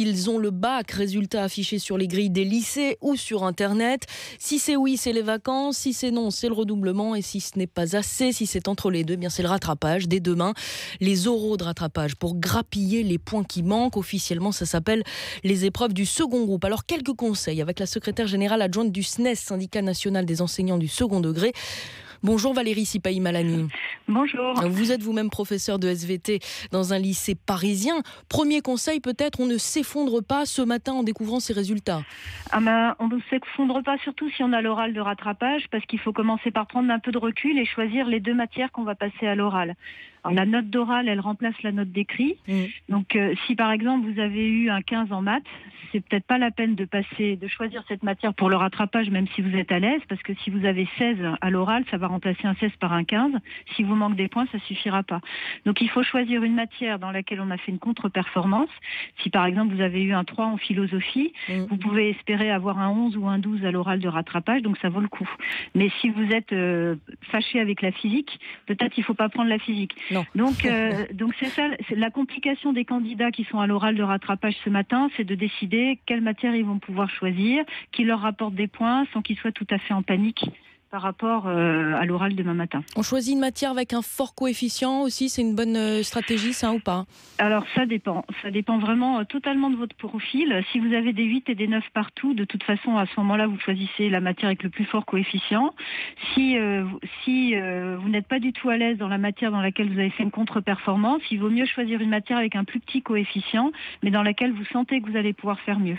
qu'ils ont le bac, résultat affiché sur les grilles des lycées ou sur Internet. Si c'est oui, c'est les vacances. Si c'est non, c'est le redoublement. Et si ce n'est pas assez, si c'est entre les deux, bien c'est le rattrapage. Dès demain, les oraux de rattrapage pour grappiller les points qui manquent. Officiellement, ça s'appelle les épreuves du second groupe. Alors, quelques conseils avec la secrétaire générale adjointe du SNES, syndicat national des enseignants du second degré. Bonjour Valérie Sipahi-Malani. Bonjour. Vous êtes vous-même professeur de SVT dans un lycée parisien. Premier conseil peut-être, on ne s'effondre pas ce matin en découvrant ces résultats. On ne s'effondre pas, surtout si on a l'oral de rattrapage, parce qu'il faut commencer par prendre un peu de recul et choisir les deux matières qu'on va passer à l'oral. Alors, la note d'oral, elle remplace la note d'écrit. Donc, si par exemple vous avez eu un 15 en maths, c'est peut-être pas la peine de choisir cette matière pour le rattrapage, même si vous êtes à l'aise, parce que si vous avez 16 à l'oral, ça va remplacer un 16 par un 15. Si vous manquez des points, ça suffira pas. Donc, il faut choisir une matière dans laquelle on a fait une contre-performance. Si par exemple vous avez eu un 3 en philosophie, vous pouvez espérer avoir un 11 ou un 12 à l'oral de rattrapage, donc ça vaut le coup. Mais si vous êtes fâché avec la physique, peut-être qu'il faut pas prendre la physique. Non. Donc c'est ça, c'est la complication des candidats qui sont à l'oral de rattrapage ce matin, c'est de décider quelle matière ils vont pouvoir choisir, qui leur rapporte des points sans qu'ils soient tout à fait en panique par rapport à l'oral demain matin. On choisit une matière avec un fort coefficient aussi, c'est une bonne stratégie ça ou pas? Alors ça dépend vraiment totalement de votre profil. Si vous avez des 8 et des 9 partout, de toute façon à ce moment-là vous choisissez la matière avec le plus fort coefficient. Si vous n'êtes pas du tout à l'aise dans la matière dans laquelle vous avez fait une contre-performance, il vaut mieux choisir une matière avec un plus petit coefficient, mais dans laquelle vous sentez que vous allez pouvoir faire mieux.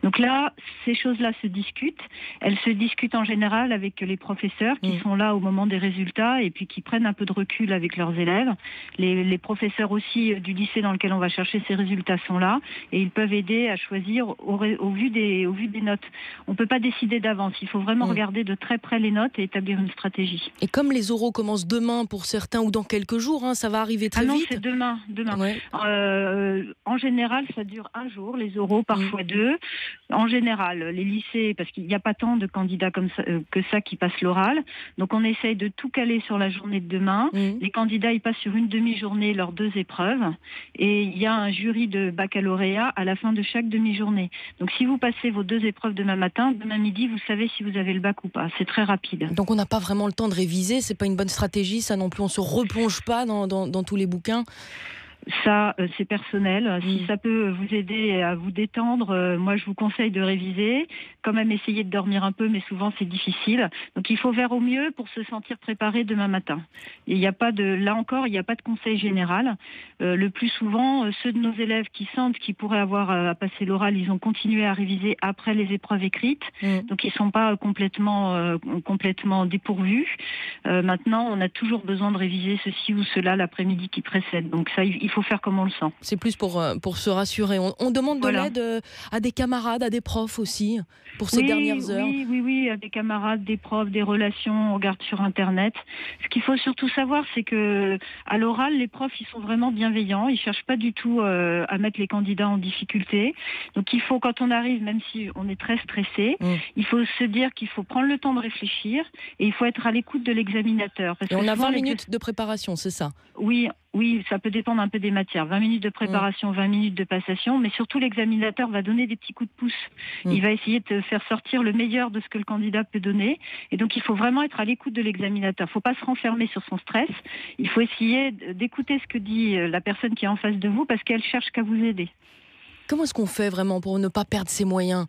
Donc là, ces choses-là se discutent. Elles se discutent en général avec les professeurs qui sont là au moment des résultats et puis qui prennent un peu de recul avec leurs élèves. Les professeurs aussi du lycée dans lequel on va chercher ces résultats sont là et ils peuvent aider à choisir au vu des notes. On ne peut pas décider d'avance. Il faut vraiment regarder de très près les notes et établir une stratégie. Et comme les oraux commencent demain pour certains ou dans quelques jours, ça va arriver très vite. C'est demain. Ouais. En général, ça dure un jour, les oraux, parfois deux. En général, les lycées, parce qu'il n'y a pas tant de candidats comme ça, que ça qui passent l'oral. Donc on essaye de tout caler sur la journée de demain. Les candidats, ils passent sur une demi-journée leurs 2 épreuves. Et il y a un jury de baccalauréat à la fin de chaque demi-journée. Donc si vous passez vos 2 épreuves demain matin, demain midi, vous savez si vous avez le bac ou pas. C'est très rapide. Donc on n'a pas vraiment le temps de réviser, c'est pas une bonne stratégie, ça non plus, on se replonge pas dans tous les bouquins. Ça, c'est personnel. Si ça peut vous aider à vous détendre, moi je vous conseille de réviser, quand même essayer de dormir un peu, mais souvent c'est difficile. Donc il faut faire au mieux pour se sentir préparé demain matin. Et il n'y a pas de, là encore, il n'y a pas de conseil général. Le plus souvent, ceux de nos élèves qui sentent qu'ils pourraient avoir à passer l'oral, ils ont continué à réviser après les épreuves écrites. Donc ils sont pas complètement dépourvus. Maintenant, on a toujours besoin de réviser ceci ou cela l'après-midi qui précède. Donc ça, il faut faire comme on le sent. C'est plus pour se rassurer. On demande de l'aide à des camarades, à des profs aussi, pour ces dernières heures. Oui, à des camarades, des profs, des relations, on regarde sur Internet. Ce qu'il faut surtout savoir, c'est que à l'oral, les profs, ils sont vraiment bienveillants. Ils cherchent pas du tout à mettre les candidats en difficulté. Donc il faut, quand on arrive, même si on est très stressé, il faut se dire qu'il faut prendre le temps de réfléchir et il faut être à l'écoute de l'examinateur. Et on a 20 minutes de préparation, c'est ça? Oui, ça peut dépendre un peu des matières. 20 minutes de préparation, 20 minutes de passation, mais surtout l'examinateur va donner des petits coups de pouce. Il va essayer de faire sortir le meilleur de ce que le candidat peut donner. Et donc il faut vraiment être à l'écoute de l'examinateur. Il ne faut pas se renfermer sur son stress. Il faut essayer d'écouter ce que dit la personne qui est en face de vous parce qu'elle cherche qu'à vous aider. Comment est-ce qu'on fait vraiment pour ne pas perdre ses moyens ?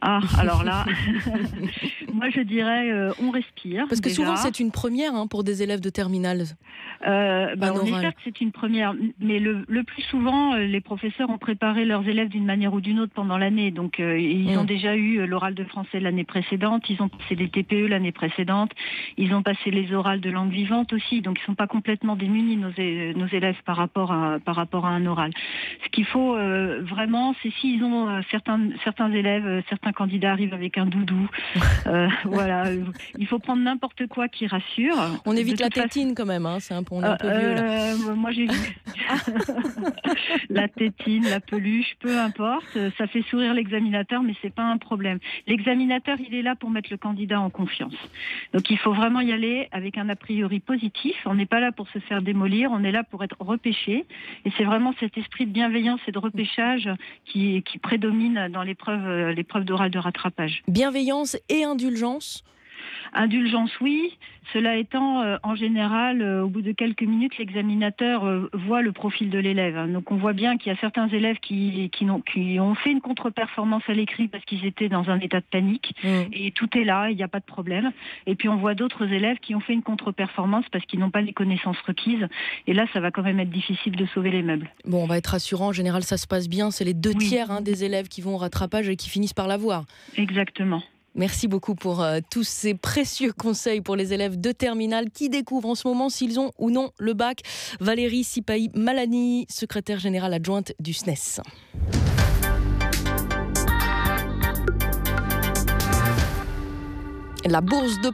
Alors là, moi je dirais on respire. Parce que souvent c'est une première pour des élèves de terminale. On espère que c'est une première, mais le plus souvent les professeurs ont préparé leurs élèves d'une manière ou d'une autre pendant l'année. Donc ils ont déjà eu l'oral de français l'année précédente, ils ont passé les TPE l'année précédente, ils ont passé les orales de langue vivante aussi. Donc ils sont pas complètement démunis nos élèves par rapport à un oral. Ce qu'il faut vraiment, c'est s'ils ont certains élèves, certains candidat arrive avec un doudou. Voilà, il faut prendre n'importe quoi qui rassure. On évite la tétine quand même, hein. On est un peu vieux là. Moi j'ai vu. La tétine, la peluche, peu importe. Ça fait sourire l'examinateur, mais c'est pas un problème. L'examinateur, il est là pour mettre le candidat en confiance. Donc il faut vraiment y aller avec un a priori positif. On n'est pas là pour se faire démolir, on est là pour être repêché. Et c'est vraiment cet esprit de bienveillance et de repêchage qui prédomine dans l'épreuve d'oral de rattrapage. Bienveillance et indulgence. Indulgence, oui. Cela étant, en général, au bout de quelques minutes, l'examinateur voit le profil de l'élève. Donc on voit bien qu'il y a certains élèves qui ont fait une contre-performance à l'écrit parce qu'ils étaient dans un état de panique. Et tout est là, il n'y a pas de problème. Et puis on voit d'autres élèves qui ont fait une contre-performance parce qu'ils n'ont pas les connaissances requises. Et là, ça va quand même être difficile de sauver les meubles. Bon, on va être rassurant. En général, ça se passe bien. C'est les 2/3 des élèves qui vont au rattrapage et qui finissent par l'avoir. Exactement. Merci beaucoup pour tous ces précieux conseils pour les élèves de terminale qui découvrent en ce moment s'ils ont ou non le bac. Valérie Sipahi-Malani, secrétaire générale adjointe du SNES. La bourse de